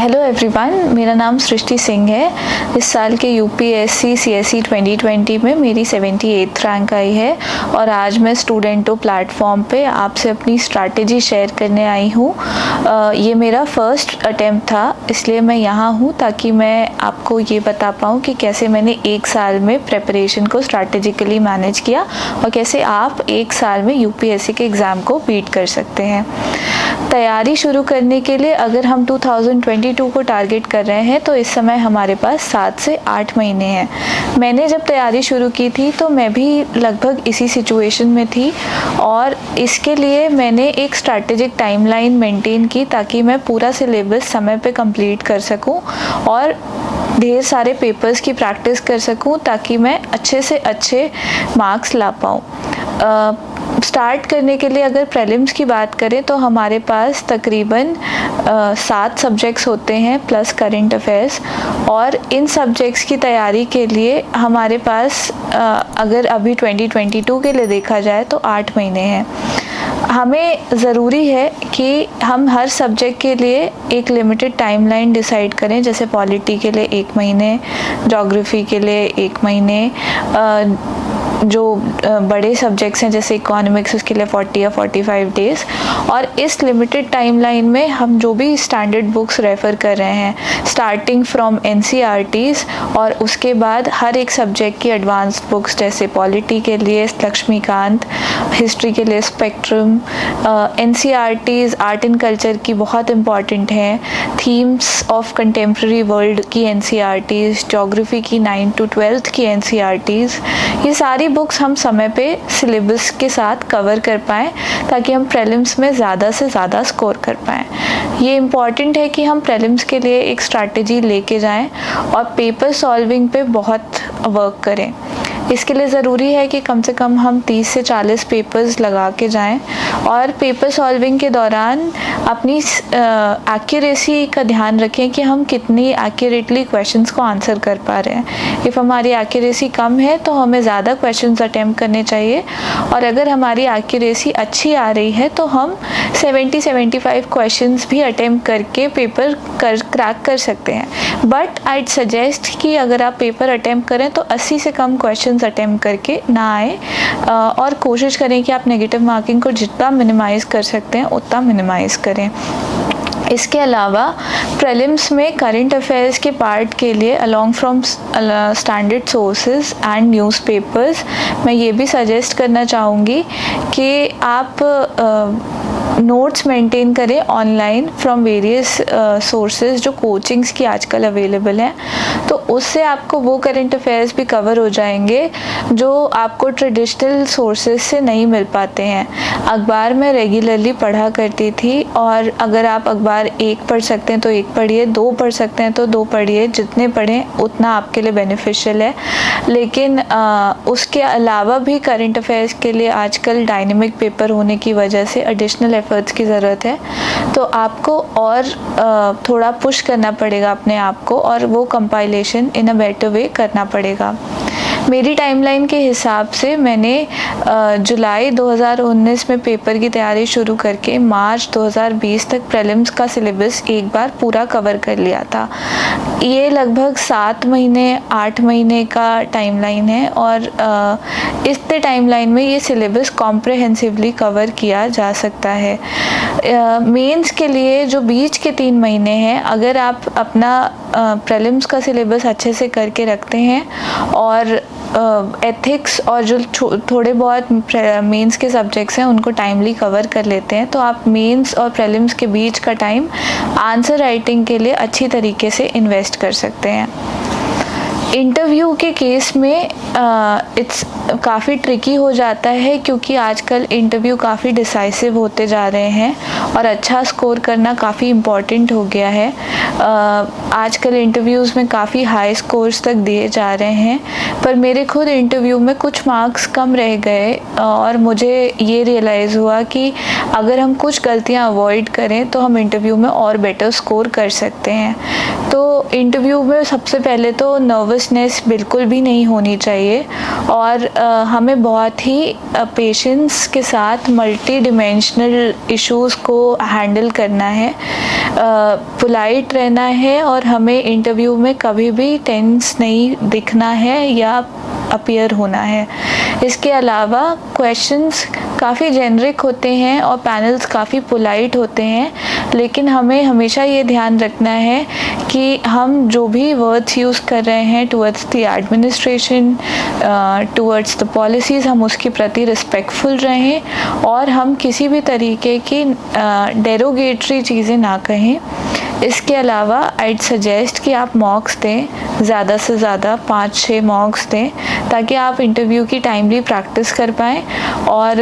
Hello everyone, मेरा नाम सृष्टि सिंह है। इस साल के यूपीएससी सीएसई 2020 में मेरी 78th रैंक आई है और आज मैं स्टूडेंटो प्लेटफॉर्म पे आपसे अपनी स्ट्रैटेजी शेयर करने आई हूँ। ये मेरा फर्स्ट अटेम्प्ट था, इसलिए मैं यहाँ हूँ ताकि मैं आपको ये बता पाऊँ कि कैसे मैंने एक साल में प्रेपरेशन को स्ट्रैटेजिकली मैनेज किया और कैसे आप एक साल में यूपीएससी के एग्ज़ाम को बीट कर सकते हैं। तैयारी शुरू करने के लिए अगर हम 2022 को टारगेट कर रहे हैं तो इस समय हमारे पास 7 से 8 महीने हैं। मैंने जब तैयारी शुरू की थी तो मैं भी लगभग इसी सिचुएशन में थी और इसके लिए मैंने एक स्ट्रैटेजिक टाइमलाइन मेंटेन की ताकि मैं पूरा सिलेबस समय पे कंप्लीट कर सकूं और ढेर सारे पेपर्स की प्रैक्टिस कर सकूं ताकि मैं अच्छे से अच्छे मार्क्स ला पाऊँ। स्टार्ट करने के लिए अगर प्रीलिम्स की बात करें तो हमारे पास तकरीबन 7 सब्जेक्ट्स होते हैं प्लस करंट अफेयर्स, और इन सब्जेक्ट्स की तैयारी के लिए हमारे पास अगर अभी 2022 के लिए देखा जाए तो 8 महीने हैं। हमें ज़रूरी है कि हम हर सब्जेक्ट के लिए एक लिमिटेड टाइमलाइन डिसाइड करें, जैसे पॉलिटी के लिए 1 महीने, ज्योग्राफी के लिए 1 महीने, जो बड़े सब्जेक्ट्स हैं जैसे इकोनॉमिक्स उसके लिए 40 या 45 डेज़। और इस लिमिटेड टाइमलाइन में हम जो भी स्टैंडर्ड बुक्स रेफ़र कर रहे हैं स्टार्टिंग फ्रॉम एनसीईआरटीज़ और उसके बाद हर एक सब्जेक्ट की एडवांस्ड बुक्स जैसे पॉलिटी के लिए लक्ष्मीकांत, हिस्ट्री के लिए spectrum, NCERTs art and culture की बहुत इंपॉर्टेंट हैं, थीम्स ऑफ कंटेम्प्रेरी वर्ल्ड की एनसीईआरटीज़, ज्योग्राफी की 9 to 12th की एनसीईआरटीज़, ये सारी बुक्स हम समय पे सिलेबस के साथ कवर कर पाएँ ताकि हम प्रीलिम्स में ज़्यादा से ज़्यादा स्कोर कर पाएँ। ये इम्पॉर्टेंट है कि हम प्रीलिम्स के लिए एक स्ट्रैटेजी लेके जाएं और पेपर सॉल्विंग पे बहुत वर्क करें। इसके लिए ज़रूरी है कि कम से कम हम 30 से 40 पेपर्स लगा के जाएं और पेपर सॉल्विंग के दौरान अपनी एक्यूरेसी का ध्यान रखें कि हम कितनी एक्यूरेटली क्वेश्चंस को आंसर कर पा रहे हैं। इफ़ हमारी एक्यूरेसी कम है तो हमें ज़्यादा क्वेश्चंस अटेम्प्ट करने चाहिए, और अगर हमारी एक्यूरेसी अच्छी आ रही है तो हम 70-75 क्वेश्चंस भी अटेम्प्ट करके पेपर क्रैक कर सकते हैं। बट आइड सजेस्ट कि अगर आप पेपर अटेम्प्ट करें तो 80 से कम क्वेश्चंस अटेम्प्ट करके ना आए और कोशिश करें कि आप नेगेटिव मार्किंग को जितना मिनिमाइज़ कर सकते हैं उतना मिनिमाइज़ करें। इसके अलावा प्रीलिम्स में करंट अफेयर्स के पार्ट के लिए along from standard sources and newspapers मैं ये भी सजेस्ट करना चाहूँगी कि आप नोट्स मेंटेन करें ऑनलाइन फ्रॉम वेरियस सोर्सेज जो कोचिंग्स की आजकल अवेलेबल हैं, तो उससे आपको वो करंट अफेयर्स भी कवर हो जाएंगे जो आपको ट्रेडिशनल सोर्सेज से नहीं मिल पाते हैं। अखबार में रेगुलरली पढ़ा करती थी और अगर आप अखबार 1 पढ़ सकते हैं तो 1 पढ़िए, 2 पढ़ सकते हैं तो 2 पढ़िए, जितने पढ़ें उतना आपके लिए बेनिफिशियल है। लेकिन उसके अलावा भी करंट अफेयर्स के लिए आजकल डायनेमिक पेपर होने की वजह से एडिशनल एफर्ट्स की ज़रूरत है, तो आपको और थोड़ा पुश करना पड़ेगा अपने आप को और वो compilation in a better way करना पड़ेगा। मेरी टाइमलाइन के हिसाब से मैंने जुलाई 2019 में पेपर की तैयारी शुरू करके मार्च 2020 तक प्रीलिम्स का सिलेबस एक बार पूरा कवर कर लिया था। ये लगभग 7 महीने 8 महीने का टाइमलाइन है और इतने टाइमलाइन में ये सिलेबस कॉम्प्रहेंसिवली कवर किया जा सकता है। मेंस के लिए जो बीच के 3 महीने हैं, अगर आप अपना प्रीलिम्स का सिलेबस अच्छे से करके रखते हैं और एथिक्स और जो थोड़े बहुत मेंस के सब्जेक्ट्स हैं उनको टाइमली कवर कर लेते हैं, तो आप मेंस और प्रीलिम्स के बीच का टाइम आंसर राइटिंग के लिए अच्छी तरीके से इन्वेस्ट कर सकते हैं। इंटरव्यू के केस में इट्स काफ़ी ट्रिकी हो जाता है क्योंकि आजकल इंटरव्यू काफ़ी डिसाइसिव होते जा रहे हैं और अच्छा स्कोर करना काफ़ी इम्पॉर्टेंट हो गया है। आजकल इंटरव्यूज़ में काफ़ी हाई स्कोर्स तक दिए जा रहे हैं, पर मेरे खुद इंटरव्यू में कुछ मार्क्स कम रह गए और मुझे ये रियलाइज़ हुआ कि अगर हम कुछ गलतियाँ अवॉइड करें तो हम इंटरव्यू में और बेटर स्कोर कर सकते हैं। तो इंटरव्यू में सबसे पहले तो नर्वसनेस बिल्कुल भी नहीं होनी चाहिए और हमें बहुत ही पेशेंस के साथ मल्टी डिमेंशनल इश्यूज़ को हैंडल करना है। पोलाइट रहना रहना है और हमें इंटरव्यू में कभी भी टेंस नहीं दिखना है या अपीयर होना है। इसके अलावा क्वेश्चंस काफ़ी जेनरिक होते हैं और पैनल्स काफ़ी पोलाइट होते हैं, लेकिन हमें हमेशा ये ध्यान रखना है कि हम जो भी वर्ड्स यूज़ कर रहे हैं towards the administration, towards the policies, हम उसके प्रति रिस्पेक्टफुल रहें और हम किसी भी तरीके की डेरोगेटरी चीज़ें ना कहें। इसके अलावा आइड सजेस्ट कि आप मॉक्स दें, ज़्यादा से ज़्यादा 5-6 मॉक्स दें ताकि आप इंटरव्यू की टाइमली प्रैक्टिस कर पाएँ और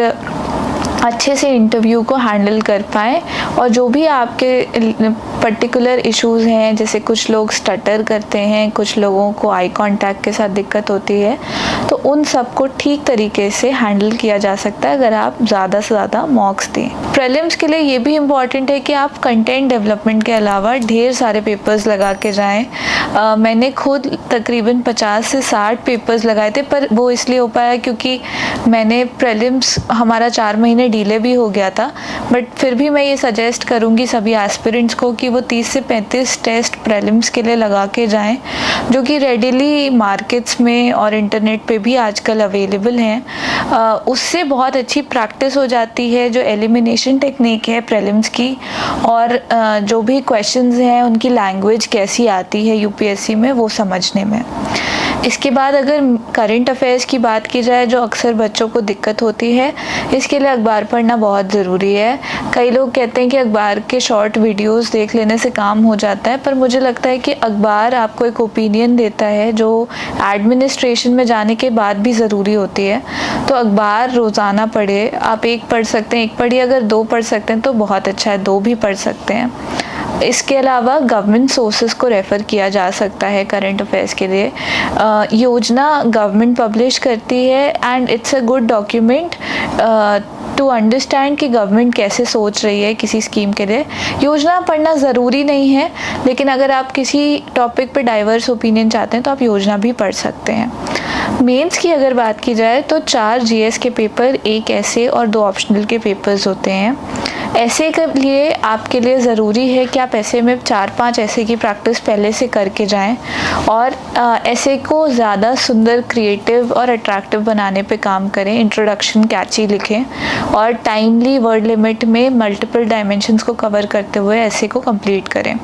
अच्छे से इंटरव्यू को हैंडल कर पाएँ। और जो भी आपके पर्टिकुलर इश्यूज़ हैं, जैसे कुछ लोग स्टटर करते हैं, कुछ लोगों को आई कांटेक्ट के साथ दिक्कत होती है, तो उन सब को ठीक तरीके से हैंडल किया जा सकता है अगर आप ज़्यादा से ज़्यादा मॉक्स दें। प्रीलिम्स के लिए ये भी इम्पॉर्टेंट है कि आप कंटेंट डेवलपमेंट के अलावा ढेर सारे पेपर्स लगा के जाएँ। मैंने खुद तकरीबन 50 से 60 पेपर्स लगाए थे, पर वो इसलिए हो पाया क्योंकि मैंने प्रीलिम्स हमारा 4 महीने डिले भी हो गया था। बट फिर भी मैं ये सजेस्ट करूँगी सभी एस्पिरेंट्स को कि वो 30 से 35 टेस्ट प्रीलिम्स के लिए लगा के जाएं, जो कि रेडिली मार्केट्स में और इंटरनेट पे भी आजकल अवेलेबल हैं। उससे बहुत अच्छी प्रैक्टिस हो जाती है, जो एलिमिनेशन टेक्निक है प्रीलिम्स की, और जो भी क्वेश्चंस हैं उनकी लैंग्वेज कैसी आती है यूपीएससी में वो समझने में। इसके बाद अगर करंट अफेयर्स की बात की जाए, जो अक्सर बच्चों को दिक्कत होती है, इसके लिए अखबार पढ़ना बहुत ज़रूरी है। कई लोग कहते हैं कि अखबार के शॉर्ट वीडियोस देख लेने से काम हो जाता है, पर मुझे लगता है कि अखबार आपको एक ओपिनियन देता है जो एडमिनिस्ट्रेशन में जाने के बाद भी ज़रूरी होती है। तो अखबार रोज़ाना पढ़े, आप एक पढ़ सकते हैं, एक पढ़िए, अगर 2 पढ़ सकते हैं तो बहुत अच्छा है, 2 भी पढ़ सकते हैं। इसके अलावा गवर्नमेंट सोर्सेज को रेफ़र किया जा सकता है करंट अफेयर्स के लिए। योजना गवर्नमेंट पब्लिश करती है and it's a good document to understand कि गवर्नमेंट कैसे सोच रही है किसी स्कीम के लिए। योजना पढ़ना ज़रूरी नहीं है, लेकिन अगर आप किसी टॉपिक पे डाइवर्स ओपिनियन चाहते हैं तो आप योजना भी पढ़ सकते हैं। मेंस की अगर बात की जाए तो 4 जीएस के पेपर, 1 ऐसे और 2 ऑप्शनल के पेपर्स होते हैं। ऐसे के लिए आपके लिए ज़रूरी है कि आप ऐसे में 4-5 ऐसे की प्रैक्टिस पहले से करके जाएं और ऐसे को ज़्यादा सुंदर, क्रिएटिव और अट्रैक्टिव बनाने पे काम करें। इंट्रोडक्शन कैची लिखें और टाइमली वर्ड लिमिट में मल्टीपल डायमेंशंस को कवर करते हुए ऐसे को कंप्लीट करें।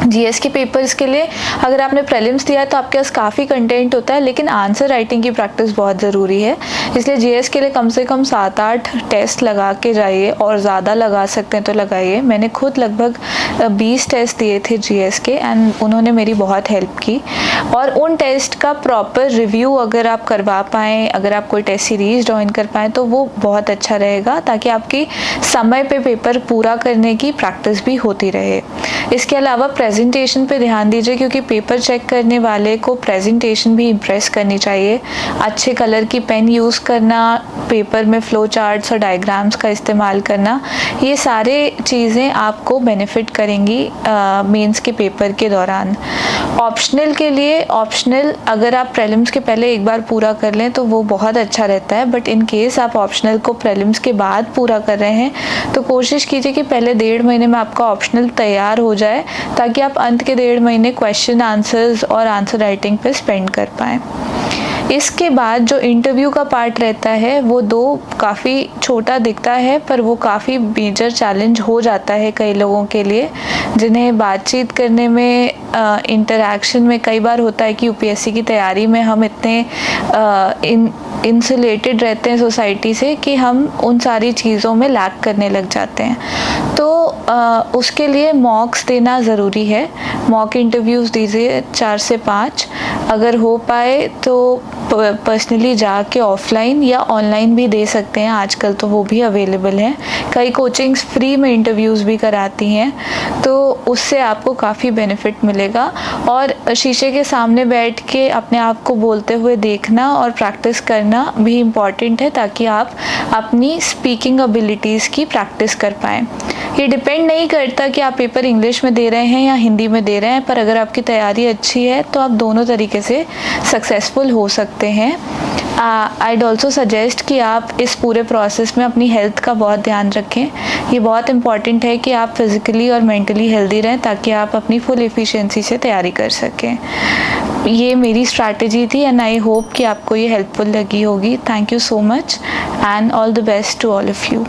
जीएस के पेपर्स के लिए अगर आपने प्रीलिम्स दिया है तो आपके पास काफ़ी कंटेंट होता है, लेकिन आंसर राइटिंग की प्रैक्टिस बहुत ज़रूरी है। इसलिए जीएस के लिए कम से कम 7-8 टेस्ट लगा के जाइए, और ज़्यादा लगा सकते हैं तो लगाइए। मैंने खुद लगभग 20 टेस्ट दिए थे जीएस के एंड उन्होंने मेरी बहुत हेल्प की। और उन टेस्ट का प्रॉपर रिव्यू अगर आप करवा पाएँ, अगर आप कोई टेस्ट सीरीज़ ज्वाइन कर पाएँ तो वो बहुत अच्छा रहेगा, ताकि आपकी समय पे पेपर पूरा करने की प्रैक्टिस भी होती रहे। इसके अलावा प्रेजेंटेशन पे ध्यान दीजिए, क्योंकि पेपर चेक करने वाले को प्रेजेंटेशन भी इम्प्रेस करनी चाहिए। अच्छे कलर की पेन यूज़ करना, पेपर में फ्लो चार्ट्स और डायग्राम्स का इस्तेमाल करना, ये सारे चीज़ें आपको बेनिफिट करेंगी मेंस के पेपर के दौरान। ऑप्शनल के लिए, ऑप्शनल अगर आप प्रीलिम्स के पहले एक बार पूरा कर लें तो वो बहुत अच्छा रहता है, बट इन केस आप ऑप्शनल को प्रीलिम्स के बाद पूरा कर रहे हैं तो कोशिश कीजिए कि पहले 1.5 महीने में आपका ऑप्शनल तैयार हो जाए, ताकि आप अंत के 1.5 महीने क्वेश्चन आंसर्स और आंसर राइटिंग पे स्पेंड कर पाएँ। इसके बाद जो इंटरव्यू का पार्ट रहता है वो 2 काफ़ी छोटा दिखता है, पर वो काफ़ी मेजर चैलेंज हो जाता है कई लोगों के लिए, जिन्हें बातचीत करने में, इंटरैक्शन में कई बार होता है कि यूपीएससी की तैयारी में हम इतने इंसुलेटेड रहते हैं सोसाइटी से कि हम उन सारी चीज़ों में लैक करने लग जाते हैं। तो उसके लिए मॉक्स देना ज़रूरी है। मॉक इंटरव्यूज़ दीजिए 4 से 5, अगर हो पाए तो पर्सनली जाके ऑफलाइन या ऑनलाइन भी दे सकते हैं, आजकल तो वो भी अवेलेबल हैं। कई कोचिंग्स फ्री में इंटरव्यूज़ भी कराती हैं, तो उससे आपको काफ़ी बेनिफिट मिलेगा। और शीशे के सामने बैठ के अपने आप को बोलते हुए देखना और प्रैक्टिस करना भी इम्पॉर्टेंट है, ताकि आप अपनी स्पीकिंग एबिलिटीज़ की प्रैक्टिस कर पाएँ। ये डिपेंड नहीं करता कि आप पेपर इंग्लिश में दे रहे हैं या हिंदी में दे रहे हैं, पर अगर आपकी तैयारी अच्छी है तो आप दोनों तरीके से सक्सेसफुल हो सकते हैं। I'd also सजेस्ट कि आप इस पूरे प्रोसेस में अपनी हेल्थ का बहुत ध्यान रखें। ये बहुत इम्पॉर्टेंट है कि आप फिज़िकली और मेंटली हेल्दी रहें ताकि आप अपनी फुल एफिशिएंसी से तैयारी कर सकें। ये मेरी स्ट्रैटेजी थी एंड आई होप कि आपको ये हेल्पफुल लगी होगी। Thank you so much and all the best to all of you.